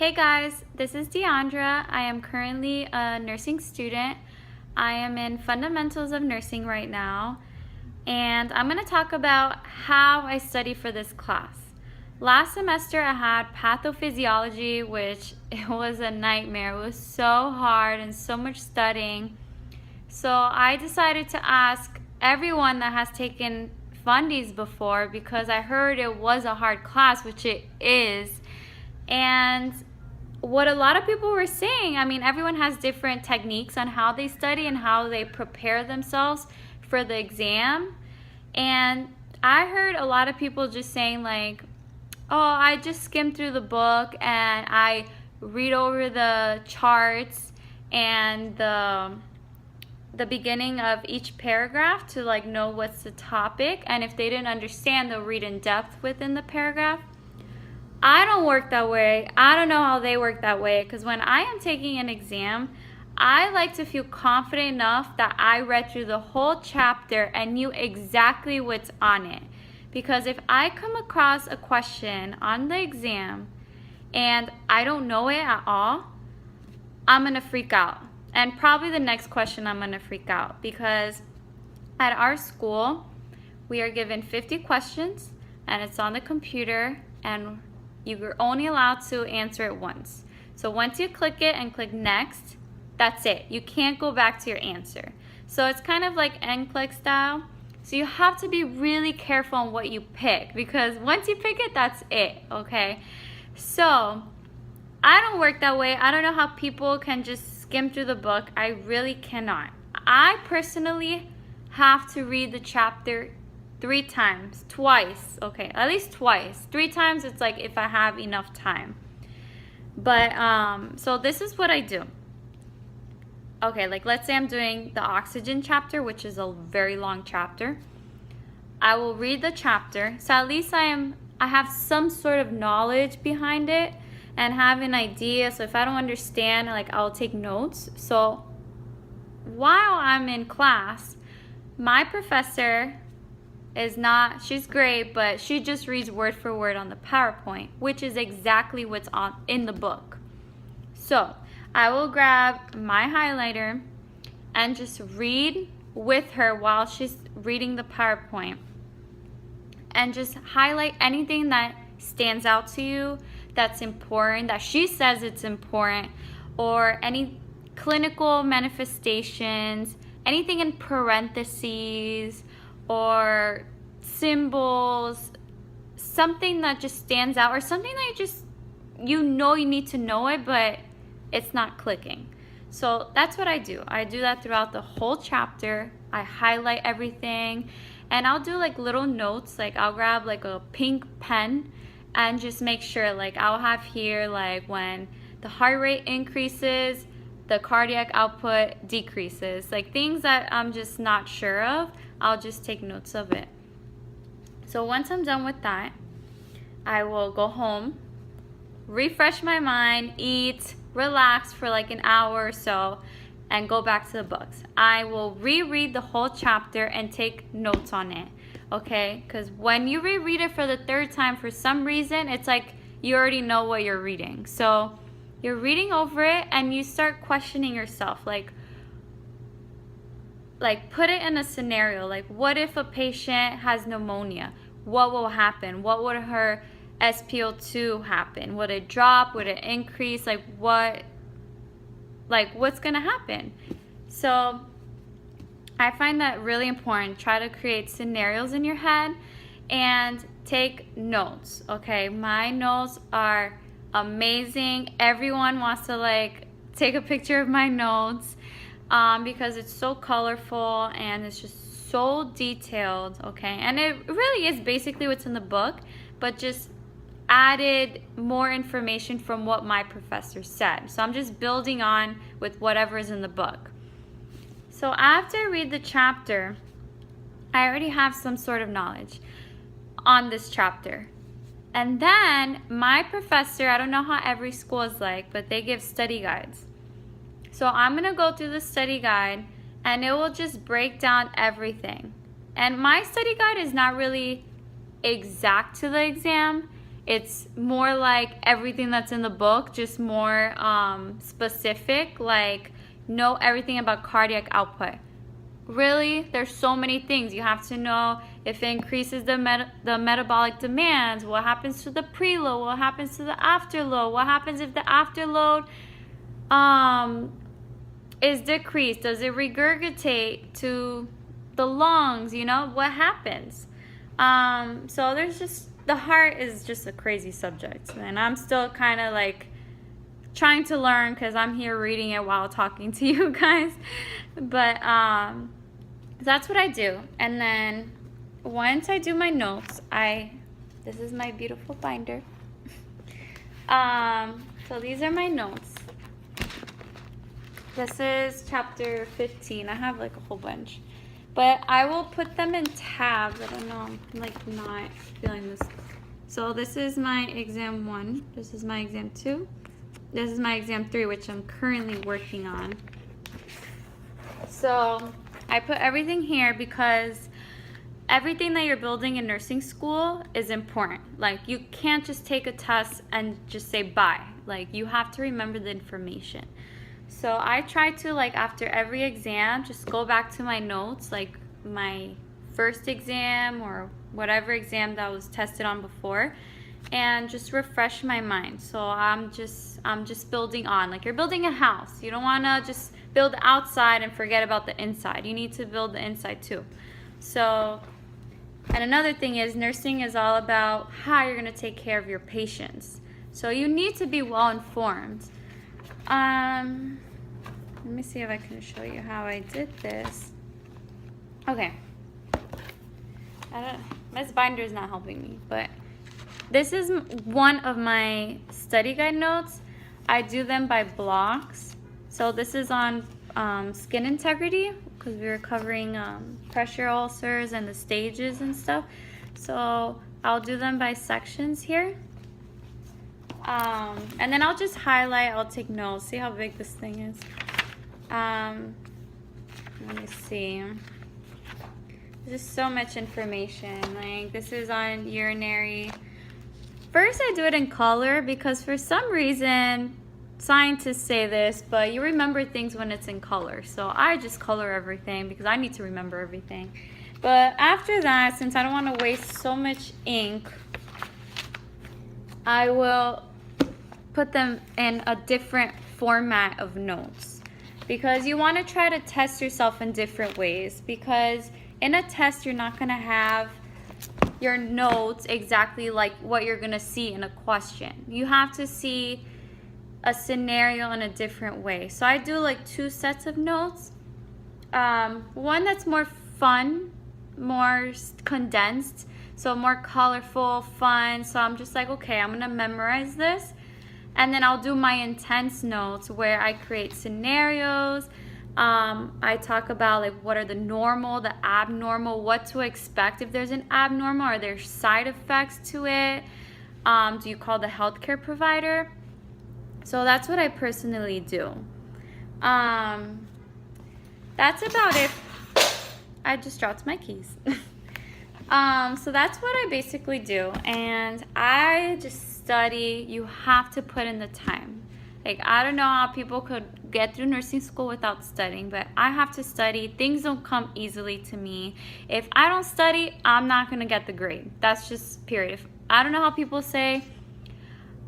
Hey guys, this is Deandra. I am currently a nursing student. I am in fundamentals of nursing right now, and I'm going to talk about how I study for this class. Last semester I had pathophysiology, which it was a nightmare. It was so hard and so much studying. So I decided to ask everyone that has taken fundies before, because I heard it was a hard class, which it is. And what a lot of people were saying, everyone has different techniques on how they study and how they prepare themselves for the exam. And I heard a lot of people just saying like, oh, I just skim through the book and I read over the charts and the beginning of each paragraph to like know what's the topic, and if they didn't understand, they'll read in depth within the paragraph. I don't work that way. I don't know how they work that way, because when I am taking an exam, I like to feel confident enough that I read through the whole chapter and knew exactly what's on it. Because if I come across a question on the exam and I don't know it at all, I'm going to freak out. And probably the next question I'm going to freak out, because at our school, we are given 50 questions and it's on the computer, and you're only allowed to answer it once. So once you click it and click next, that's it. You can't go back to your answer. So it's kind of like NCLEX style. So you have to be really careful on what you pick, because once you pick it, that's it, okay? So I don't work that way. I don't know how people can just skim through the book. I really cannot. I personally have to read the chapter 3 times, twice, okay, at least twice. 3 times, it's like if I have enough time. But so this is what I do. Okay, like let's say I'm doing the oxygen chapter, which is a very long chapter. I will read the chapter, so at least I have some sort of knowledge behind it and have an idea. So if I don't understand, like I'll take notes. So while I'm in class, my professor she's great, but she just reads word for word on the PowerPoint, which is exactly what's in the book. So I will grab my highlighter and just read with her while she's reading the PowerPoint, and just highlight anything that stands out to you, that's important, that she says it's important, or any clinical manifestations, anything in parentheses, or symbols, something that just stands out, or something that you need to know it, but it's not clicking. So that's what I do. I do that throughout the whole chapter. I highlight everything, and I'll do like little notes. Like I'll grab like a pink pen and just make sure, like I'll have here like when the heart rate increases, the cardiac output decreases, like things that I'm just not sure of. I'll just take notes of it. So once I'm done with that, I will go home, refresh my mind, eat, relax for like an hour or so, and go back to the books. I will reread the whole chapter and take notes on it, okay? Because when you reread it for the 3rd time, for some reason, it's like you already know what you're reading. So you're reading over it and you start questioning yourself, like put it in a scenario, like what if a patient has pneumonia? What will happen? What would her SpO2 happen? Would it drop? Would it increase? What's gonna happen? So I find that really important. Try to create scenarios in your head and take notes, okay? My notes are amazing. Everyone wants to take a picture of my notes, because it's so colorful and it's just so detailed, okay? And it really is basically what's in the book, but just added more information from what my professor said. So I'm just building on with whatever is in the book. So after I read the chapter, I already have some sort of knowledge on this chapter. And then my professor, I don't know how every school is like, but they give study guides. So I'm going to go through the study guide, and it will just break down everything. And my study guide is not really exact to the exam. It's more like everything that's in the book, just more specific, like know everything about cardiac output. Really, there's so many things. You have to know if it increases the metabolic demands, what happens to the preload, what happens to the afterload, what happens if the afterload is decreased, does it regurgitate to the lungs, what happens? So there's just, the heart is just a crazy subject, and I'm still kind of like trying to learn because I'm here reading it while talking to you guys. But that's what I do. And then once I do my notes, this is my beautiful binder. So these are my notes. This is chapter 15. I have like a whole bunch, but I will put them in tabs. I don't know, I'm like not feeling this. So this is my exam 1. This is my exam 2. This is my exam 3, which I'm currently working on. So I put everything here because everything that you're building in nursing school is important. Like, you can't just take a test and just say bye. Like, you have to remember the information. So I try to, like, after every exam, just go back to my notes, like my first exam or whatever exam that was tested on before, and just refresh my mind. So I'm just building on. Like, you're building a house. You don't want to just build the outside and forget about the inside. You need to build the inside too. So, and another thing is, nursing is all about how you're going to take care of your patients. So you need to be well informed. Let me see if I can show you how I did this. Okay. This binder is not helping me, but this is one of my study guide notes. I do them by blocks. So this is on skin integrity, because we were covering pressure ulcers and the stages and stuff. So I'll do them by sections here. And then I'll just highlight, I'll take notes. See how big this thing is? Let me see. There's so much information. Like, this is on urinary. First, I do it in color because for some reason, scientists say this, but you remember things when it's in color. So I just color everything because I need to remember everything. But after that, since I don't want to waste so much ink, I will put them in a different format of notes, because you want to try to test yourself in different ways, because in a test you're not going to have your notes exactly like what you're going to see in a question. You have to see a scenario in a different way. So I do like 2 sets of notes. One that's more fun, more condensed, so more colorful, fun. So I'm just like, okay, I'm going to memorize this. And then I'll do my intense notes where I create scenarios. I talk about like what are the normal, the abnormal, what to expect if there's an abnormal, are there side effects to it? Do you call the healthcare provider? So that's what I personally do. That's about it. I just dropped my keys. So that's what I basically do, and I just study. You have to put in the time. Like, I don't know how people could get through nursing school without studying, but I have to study. Things don't come easily to me. If I don't study, I'm not going to get the grade. That's just period. I don't know how people say,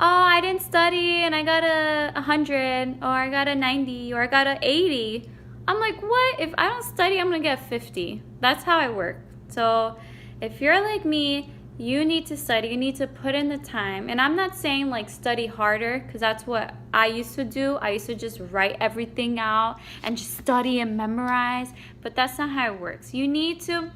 oh, I didn't study and I got a 100, or I got a 90, or I got a 80. I'm like, what? If I don't study, I'm going to get 50. That's how I work. So if you're like me, you need to study. You need to put in the time. And I'm not saying like study harder, because that's what I used to do. I used to just write everything out and just study and memorize. But that's not how it works. You need to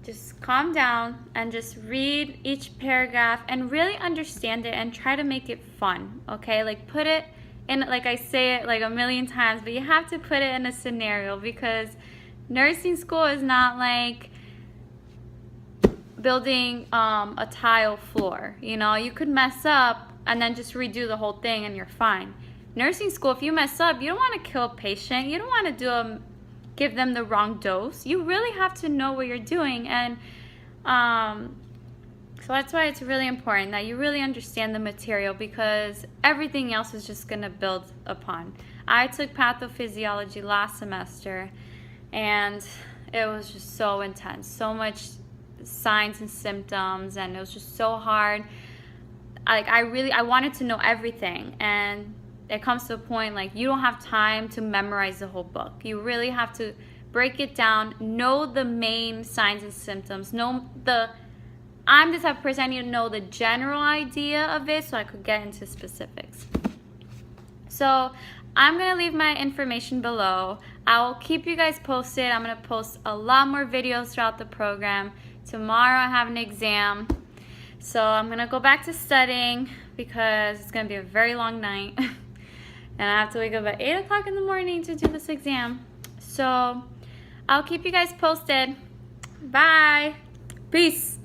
just calm down and just read each paragraph and really understand it and try to make it fun, okay? Like, put it in, like I say it like a million times, but you have to put it in a scenario, because nursing school is not like building a tile floor. You know, you could mess up and then just redo the whole thing and you're fine. Nursing school, if you mess up, you don't want to kill a patient. You don't want to give them the wrong dose. You really have to know what you're doing. And So that's why it's really important that you really understand the material, because everything else is just going to build upon. I took pathophysiology last semester, and it was just so intense, so much signs and symptoms, and it was just so hard. Like I wanted to know everything, and it comes to a point like you don't have time to memorize the whole book. You really have to break it down, know the main signs and symptoms, I'm the type of person, I need to know the general idea of it so I could get into specifics. So I'm going to leave my information below. I will keep you guys posted. I'm going to post a lot more videos throughout the program. Tomorrow I have an exam. So I'm going to go back to studying because it's going to be a very long night. And I have to wake up at 8 o'clock in the morning to do this exam. So I'll keep you guys posted. Bye. Peace.